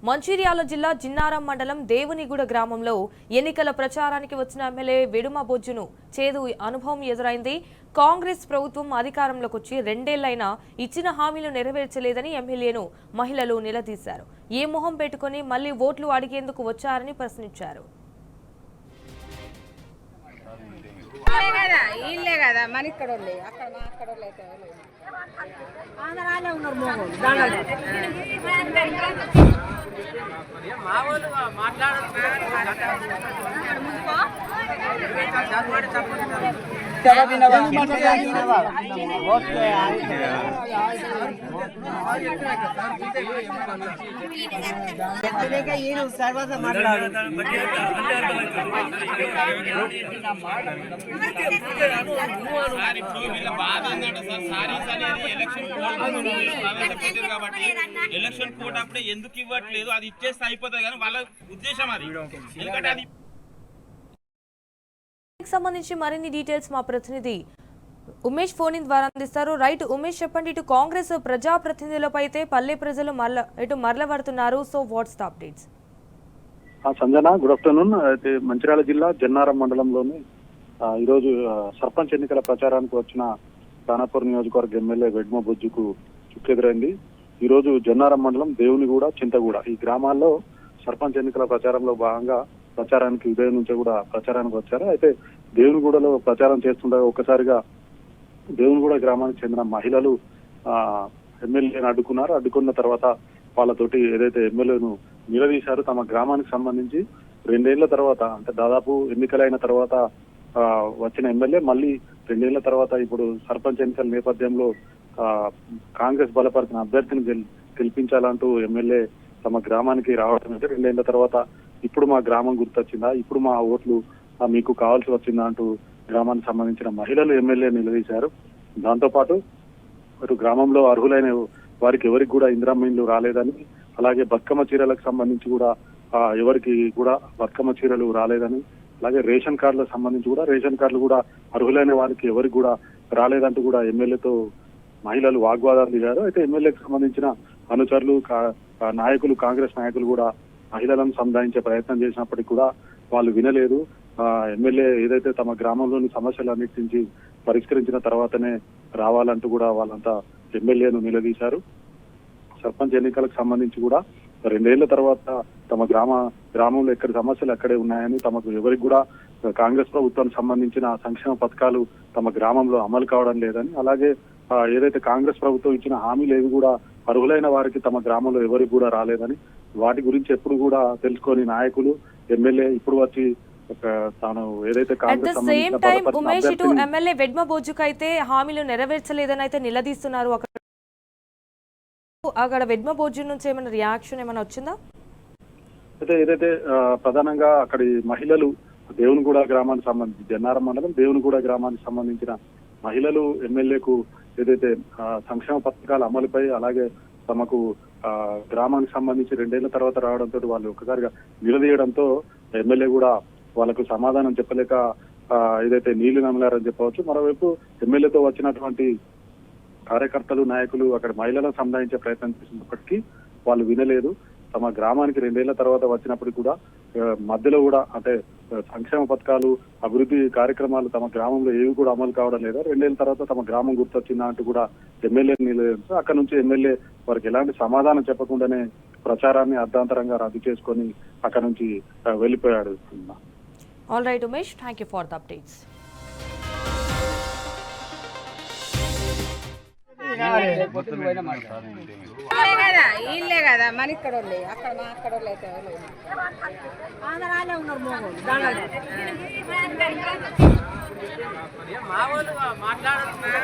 మంచిర్యాల జిల్లా జిన్నారం మండలం దేవునిగూడ గ్రామంలో ఎన్నికల ప్రచారానికి వచ్చిన ఎమ్మెల్యే వెడుమ బొజ్జును చేదు అనుభవం ఎదురైంది. కాంగ్రెస్ ప్రభుత్వం అధికారంలోకి వచ్చి రెండేళ్లైనా ఇచ్చిన హామీలు నెరవేర్చలేదని ఎమ్మెల్యేను మహిళలు నిలదీశారు. ఏ మొహం పెట్టుకుని మళ్లీ ఓట్లు అడిగేందుకు వచ్చారని ప్రశ్నించారు. ఎలక్షన్ కోడ్ అప్పుడే ఎందుకు ఇవ్వట్లేదు, అది ఇచ్చేస్తే అయిపోతుంది కానీ వాళ్ళ ఉద్దేశం అది. ఎందుకంటే అది సంబంధించి మరిన్ని డీటెయిల్స్ మా ప్రతినిధి ఉమేష్ ఫోన్ ద్వారా అందిస్తారు. రైట్ ఉమేష్, చెప్పండి. ఇటు కాంగ్రెస్ ప్రజాప్రతినిధులపై అయితే పల్లె ప్రజలు మరలబడుతున్నారు. So what's the updates? Sanjana, good afternoon. అయితే మంచిర్యాల జిల్లా జన్నారం మండలంలోని ఈరోజు సర్పంచ్ ఎన్నికల ప్రచారానికి వచ్చిన దానాపూర్ నియోజకవర్గ ఎమ్మెల్యే వెడుమ బొజ్జుకు చుక్కెదురైంది. ఈ రోజు జన్నారం మండలం దేవునిగూడ, చింతగూడ ఈ గ్రామాల్లో సర్పంచ్ ఎన్నికల ప్రచారంలో భాగంగా ప్రచారానికి ఉదయం నుంచి కూడా ప్రచారానికి వచ్చారు. అయితే దేవునిగూడలో ప్రచారం చేస్తుండగా ఒక్కసారిగా దేవునిగూడ గ్రామానికి చెందిన మహిళలు ఎమ్మెల్యేని అడ్డుకున్నారు. అడ్డుకున్న తర్వాత వాళ్ళతోటి ఏదైతే ఎమ్మెల్యేను నిలదీశారు. తమ గ్రామానికి సంబంధించి 2 ఏళ్ల తర్వాత, అంటే దాదాపు ఎన్నికలైన తర్వాత వచ్చిన ఎమ్మెల్యే మళ్ళీ 2 ఏళ్ల తర్వాత ఇప్పుడు సర్పంచ్ ఎన్నికల నేపథ్యంలో కాంగ్రెస్ బలపరిచిన అభ్యర్థిని గెలిపించాలంటూ ఎమ్మెల్యే తమ గ్రామానికి రావడం అయితే 2 ఏళ్ల తర్వాత ఇప్పుడు మా గ్రామం గుర్తొచ్చిందా, ఇప్పుడు మా ఓట్లు మీకు కావాల్సి వచ్చిందా అంటూ గ్రామానికి సంబంధించిన మహిళలు ఎమ్మెల్యే నిలదీశారు. దాంతోపాటు ఇటు గ్రామంలో అర్హులైన వారికి ఎవరికి కూడా ఇందిరమ్మ ఇండ్లు రాలేదని, అలాగే బతుకమ్మ చీరలకు సంబంధించి కూడా ఎవరికి కూడా బతుకమ్మ చీరలు రాలేదని, అలాగే రేషన్ కార్డులకు సంబంధించి కూడా రేషన్ కార్డులు కూడా అర్హులైన వారికి ఎవరికి కూడా రాలేదంటూ కూడా ఎమ్మెల్యేతో మహిళలు వాగ్వాదాలు దిగారు. అయితే ఎమ్మెల్యేకి సంబంధించిన అనుచరులు, నాయకులు, కాంగ్రెస్ నాయకులు కూడా మహిళలను సంధానించే ప్రయత్నం చేసినప్పటికీ కూడా వాళ్ళు వినలేదు. ఎమ్మెల్యే ఏదైతే తమ గ్రామంలోని సమస్యలన్నిటి నుంచి పరిష్కరించిన తర్వాతనే రావాలంటూ కూడా వాళ్ళంతా ఎమ్మెల్యేను నిలదీశారు. సర్పంచ్ ఎన్నికలకు సంబంధించి కూడా 2 ఏళ్ల తర్వాత తమ గ్రామంలో ఎక్కడి సమస్యలు ఎక్కడే ఉన్నాయని, తమకు ఎవరికి కూడా కాంగ్రెస్ ప్రభుత్వానికి సంబంధించిన సంక్షేమ పథకాలు తమ గ్రామంలో అమలు కావడం లేదని, అలాగే ఏదైతే కాంగ్రెస్ ప్రభుత్వం ఇచ్చిన హామీలు ఏవి కూడా అర్హులైన వారికి తమ గ్రామంలో ఎవరికి కూడా రాలేదని, వాటి గురించి ఎప్పుడు కూడా తెలుసుకొని నాయకులు, ఎమ్మెల్యే ఇప్పుడు వచ్చి తాను ఏదైతే కాంగ్రెస్ ఎమ్మెల్యే వెడుమ బొజ్జుకు అయితే హామీలు నెరవేర్చలేదని అయితే నిలదీస్తున్నారు. అక్కడ వెడుమ బొజ్జు నుంచి ఏమైనా రియాక్షన్ ఏమైనా వచ్చిందా? అయితే ఏదైతే ప్రధానంగా అక్కడి మహిళలు దేవునిగూడ గ్రామానికి సంబంధించి, జన్నారం మండలం దేవునిగూడ గ్రామానికి సంబంధించిన మహిళలు ఎమ్మెల్యేకు ఏదైతే సంక్షేమ పథకాల అమలుపై, అలాగే తమకు గ్రామానికి సంబంధించి 2 ఏళ్ల తర్వాత రావడంతో వాళ్ళు ఒక్కసారిగా నిలదీయడంతో ఎమ్మెల్యే కూడా వాళ్ళకు సమాధానం చెప్పలేక ఏదైతే నీళ్లు నమ్మలారని చెప్పవచ్చు. మరోవైపు ఎమ్మెల్యేతో వచ్చినటువంటి కార్యకర్తలు, నాయకులు అక్కడ మహిళలను సంధానించే ప్రయత్నం చేసినప్పటికీ వాళ్ళు వినలేదు. తమ గ్రామానికి 2 ఏళ్ల తర్వాత వచ్చినప్పటికీ కూడా మధ్యలో కూడా, అంటే సంక్షేమ పథకాలు, అభివృద్ధి కార్యక్రమాలు తమ గ్రామంలో ఏవి కూడా అమలు కావడం లేదా, 2 ఏళ్ల తర్వాత తమ గ్రామం గుర్తొచ్చిందా అంటూ కూడా ఎమ్మెల్యే నిలదీయడంతో అక్కడ నుంచి ఎమ్మెల్యే వారికి ఎలాంటి సమాధానం చెప్పకుండానే ప్రచారాన్ని అర్ధాంతరంగా రద్దు చేసుకొని అక్కడ నుంచి వెళ్ళిపోయాడు. All right Umesh, thank you for the updates. ఇల్లే కదా మన ఇక్కడ అక్కడ మా అక్కడ అయితే మా వాళ్ళు మాట్లాడుతున్నారు.